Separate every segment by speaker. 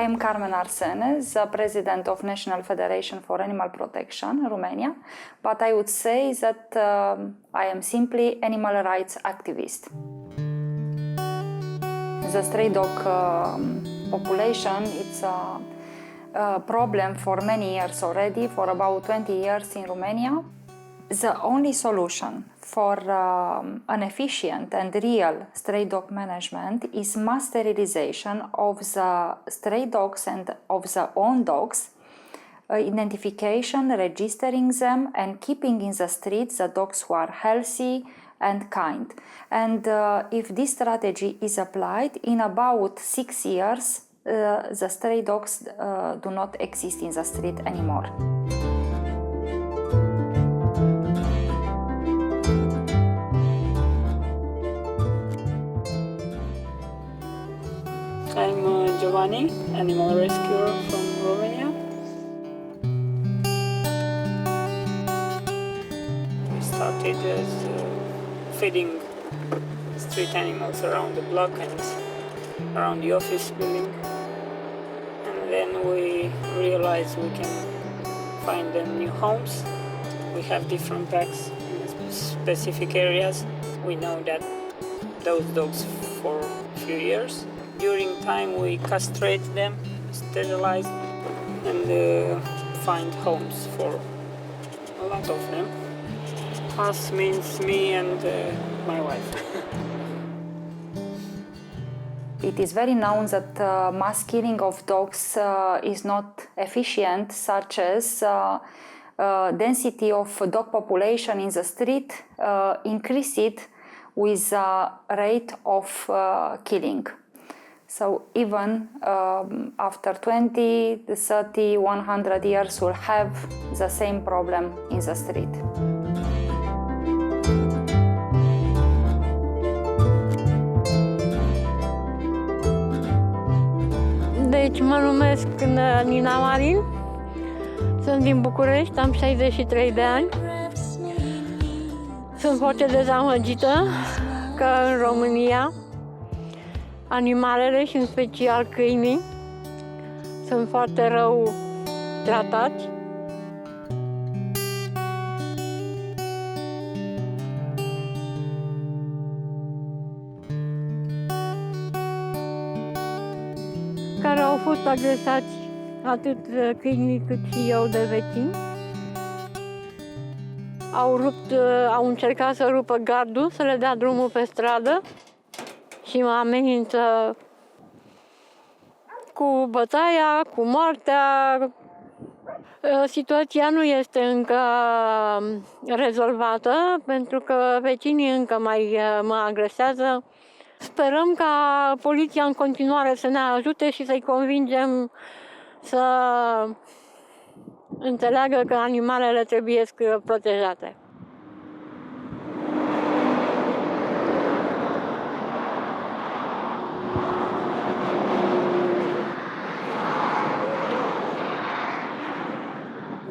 Speaker 1: I am Carmen Arsenes, the president of National Federation for Animal Protection, Romania, but I would say that I am simply animal rights activist. The stray dog population, it's a problem for many years already, for about 20 years in Romania. The only solution for an efficient and real stray dog management is mass sterilization of the stray dogs and of the own dogs, identification, registering them, and keeping in the streets the dogs who are healthy and kind. And if this strategy is applied, in about 6 years, the stray dogs do not exist in the street anymore.
Speaker 2: I'm Giovanni, animal rescuer from Romania. We started as feeding street animals around the block and around the office building. And then we realized we can find them new homes. We have different packs in specific areas. We know that those dogs for a few years. During time we castrate them, sterilize, and find homes for a lot of them. Us means me and my wife.
Speaker 1: It is very known that mass killing of dogs is not efficient, such as density of dog population in the street increased with the rate of killing. So even after 20, 30, 100 years, we'll have the same problem in the street.
Speaker 3: Deci mă numesc Nina Marin, sunt din București, am 63 de ani. Sunt foarte dezamăgită că în România animalele și în special câinii sunt foarte rău tratați. Care au fost agresați atât câinii cât și eu de vecini. Au încercat să rupă gardul, să le dea drumul pe stradă și mă amenință cu bătaia, cu moartea. Situația nu este încă rezolvată, pentru că vecinii încă mai mă agresează. Sperăm ca poliția în continuare să ne ajute și să-i convingem să înțeleagă că animalele trebuie protejate.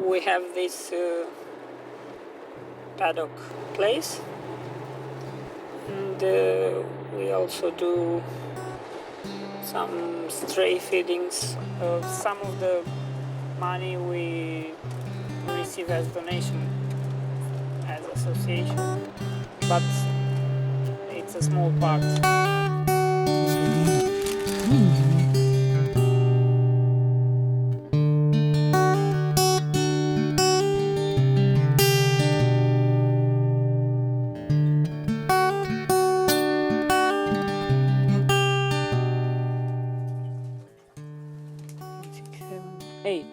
Speaker 2: We have this paddock place, and we also do some stray feedings. Some of the money we receive as donation as association, but it's a small part.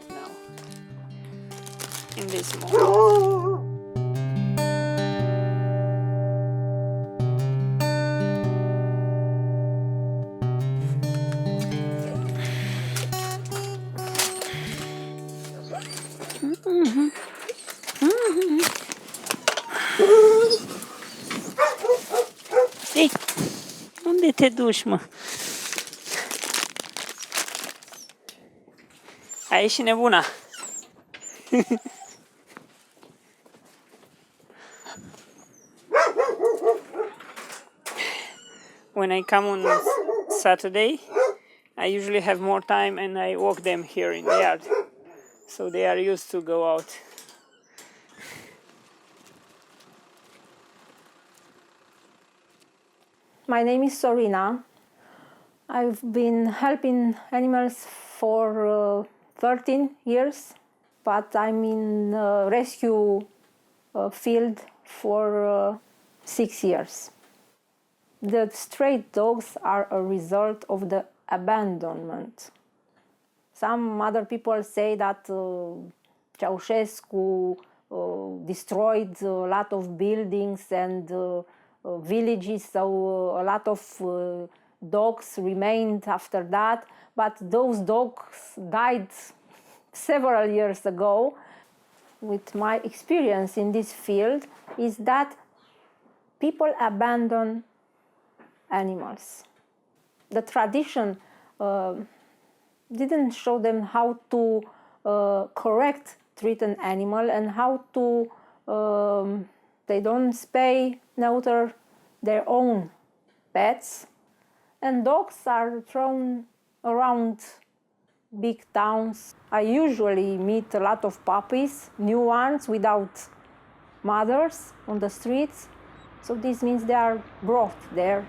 Speaker 2: Now in this moment. Ei, unde te duci, mă? Ai ieșit nebuna. When I come on Saturday, I usually have more time and I walk them here in the yard. So they are used to go out.
Speaker 4: My name is Sorina. I've been helping animals for 13 years, but I'm in rescue field for 6 years. The stray dogs are a result of the abandonment. Some other people say that Ceausescu destroyed a lot of buildings and villages, so a lot of dogs remained after that, but those dogs died several years ago. With my experience in this field is that people abandon animals. The tradition didn't show them how to correct treat an animal and how to they don't spay, neuter their own pets. And dogs are thrown around big towns. I usually meet a lot of puppies, new ones without mothers on the streets. So this means they are brought there.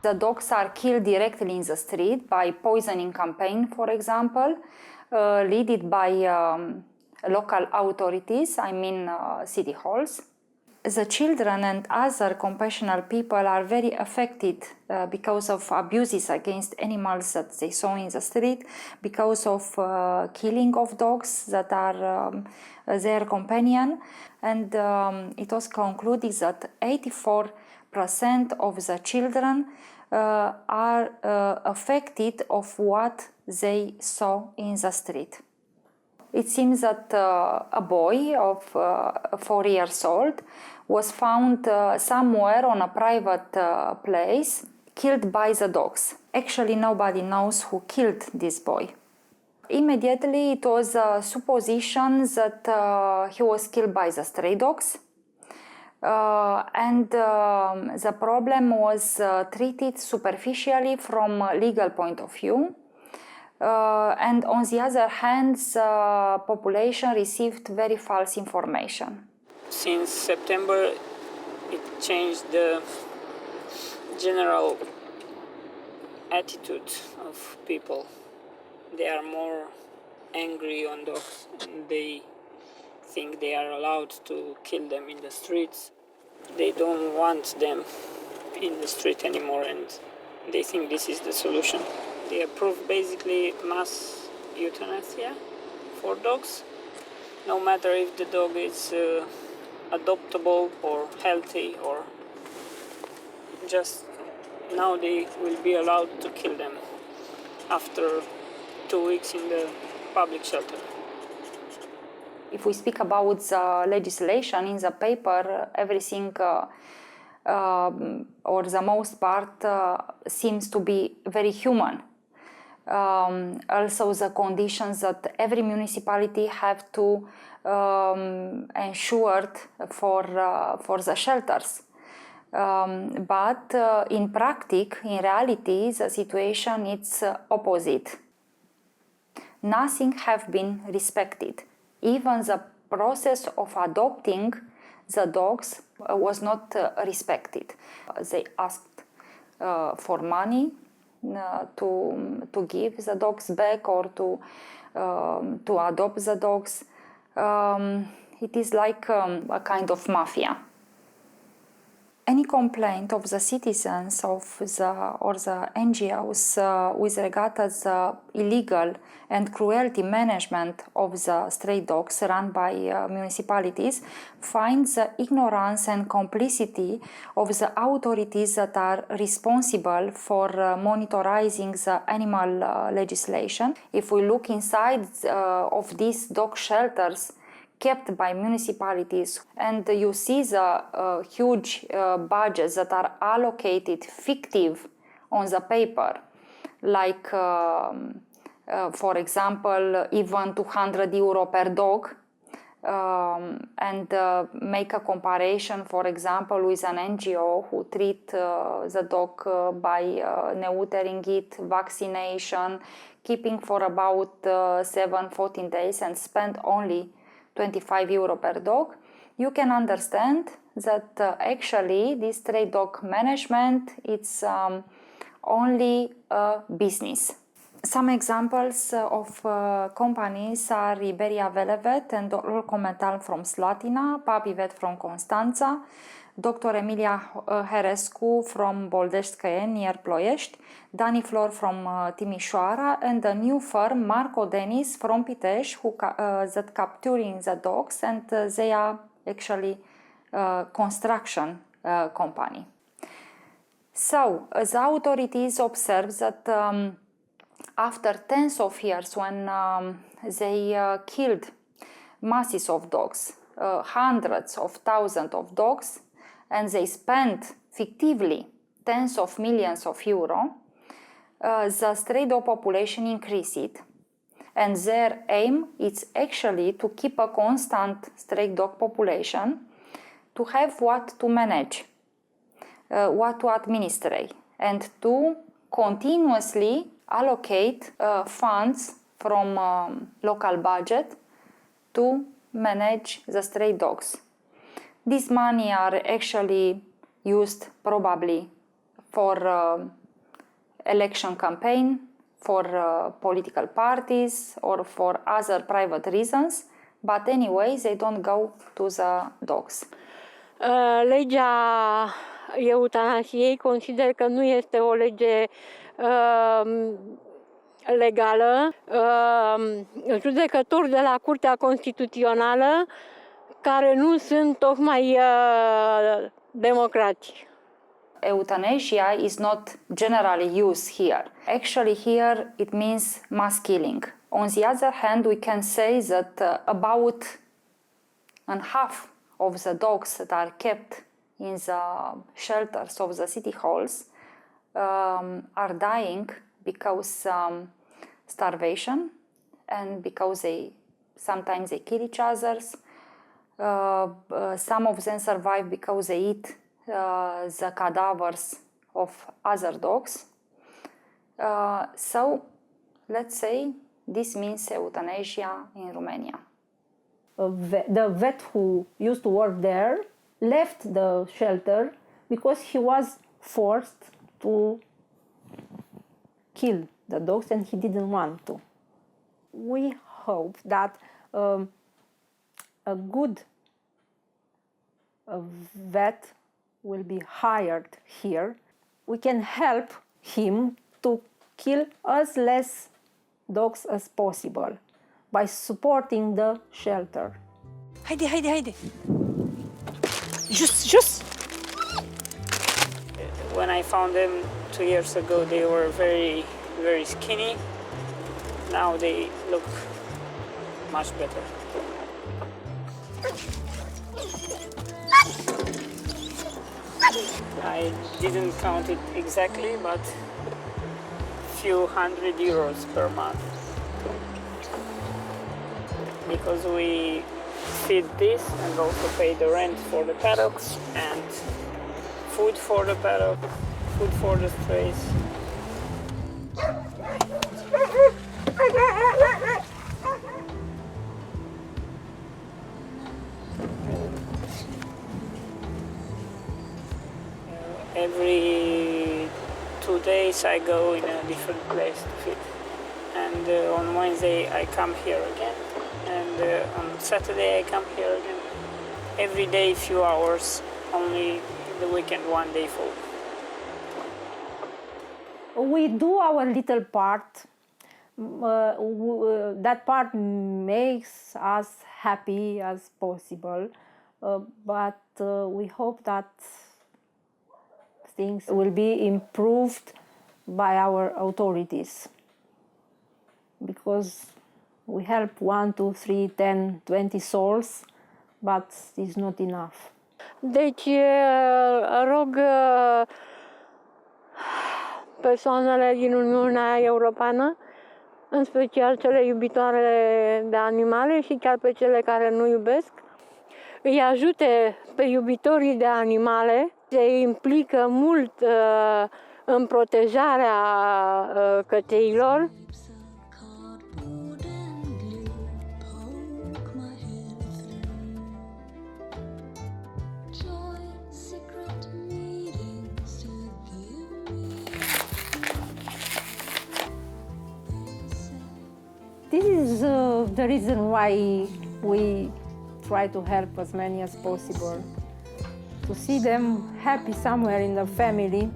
Speaker 1: The dogs are killed directly in the street by poisoning campaign, for example, led by local authorities, I mean city halls. The children and other compassionate people are very affected because of abuses against animals that they saw in the street, because of killing of dogs that are their companion. And it was concluded that 84% of the children are affected of what they saw in the street. It seems that a boy of 4 years old was found somewhere on a private place, killed by the dogs. Actually, nobody knows who killed this boy. Immediately, it was a supposition that he was killed by the stray dogs. And the problem was treated superficially from a legal point of view. And on the other hand, the population received very false information.
Speaker 2: Since September, it changed the general attitude of people. They are more angry on dogs and they think they are allowed to kill them in the streets. They don't want them in the street anymore and they think this is the solution. They approve basically mass euthanasia for dogs, no matter if the dog is adoptable or healthy, or just now they will be allowed to kill them after 2 weeks in the public shelter.
Speaker 1: If we speak about the legislation in the paper, everything or the most part seems to be very human. Also the conditions that every municipality have to ensure for the shelters. But in practice, in reality, the situation is opposite. Nothing have been respected. Even the process of adopting the dogs was not respected. They asked for money to give the dogs back or to adopt the dogs. It is like a kind of mafia. Any complaint of the citizens or the NGOs with regard to the illegal and cruelty management of the stray dogs run by municipalities finds the ignorance and complicity of the authorities that are responsible for monitoring the animal legislation. If we look inside of these dog shelters kept by municipalities, and you see the huge budgets that are allocated fictive on the paper, like for example, even 200 euro per dog, and make a comparison, for example, with an NGO who treat the dog by neutering it, vaccination, keeping for about 7-14 days and spend only 25 euro per dog. You can understand that actually this stray dog management, it's only a business. Some examples of companies are Iberia Velevet and Comental from Slatina, Papi Vet from Constanța, Dr. Emilia Herescu from Boldești near Ploiești, Dani Flor from Timișoara, and the new firm Marco Denis from Pitești that capturing the dogs, and they are actually construction company. So the authorities observe that after tens of years, when they killed masses of dogs, hundreds of thousands of dogs, and they spent fictively tens of millions of euro, the stray dog population increased, and their aim is actually to keep a constant stray dog population, to have what to manage, what to administrate, and to continuously allocate funds from local budget to manage the stray dogs. This money are actually used probably for election campaign, for political parties, or for other private reasons, but anyway, they don't go to the dogs.
Speaker 3: Legea eutanasiei consider că nu este o lege legală. Judecători de la Curtea Constituțională care nu sunt tocmai democrați.
Speaker 1: Euthanasia is not generally used here. Actually here it means mass killing. On the other hand, we can say that about half of the dogs that are kept in the shelters of the city halls are dying because starvation, and because sometimes they kill each other. Some of them survive because they eat the cadavers of other dogs. So let's say this means euthanasia in Romania.
Speaker 4: The vet who used to work there left the shelter because he was forced to kill the dogs and he didn't want to. We hope that a good vet will be hired here. We can help him to kill as less dogs as possible by supporting the shelter.
Speaker 5: Haide! Just!
Speaker 2: When I found them 2 years ago, they were very, very skinny. Now they look much better. I didn't count it exactly, but few hundred euros per month. Because we feed this and also pay the rent for the paddocks and food for the paddock, food for the strays. Every 2 days I go in a different place to feed. And on Wednesday I come here again, and on Saturday I come here again. Every day few hours, only the weekend 1 day full.
Speaker 4: We do our little part. That part makes us happy as possible, but we hope that things will be improved by our authorities, because we help 1, 2, 3, 10, 20 souls, but it's not enough.
Speaker 3: Deci rog persoanele din Uniunea Europeană, în special cele iubitoare de animale și chiar pe cele care nu iubesc, îi ajute pe iubitorii de animale, se implică mult în protejarea cățeilor.
Speaker 4: This is the reason why we try to help as many as possible, to see them happy somewhere in the family.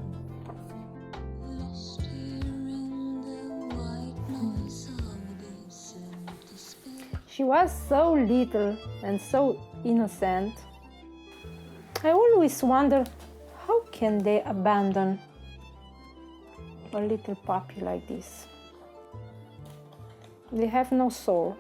Speaker 4: She was so little and so innocent. I always wonder, how can they abandon a little puppy like this? They have no soul.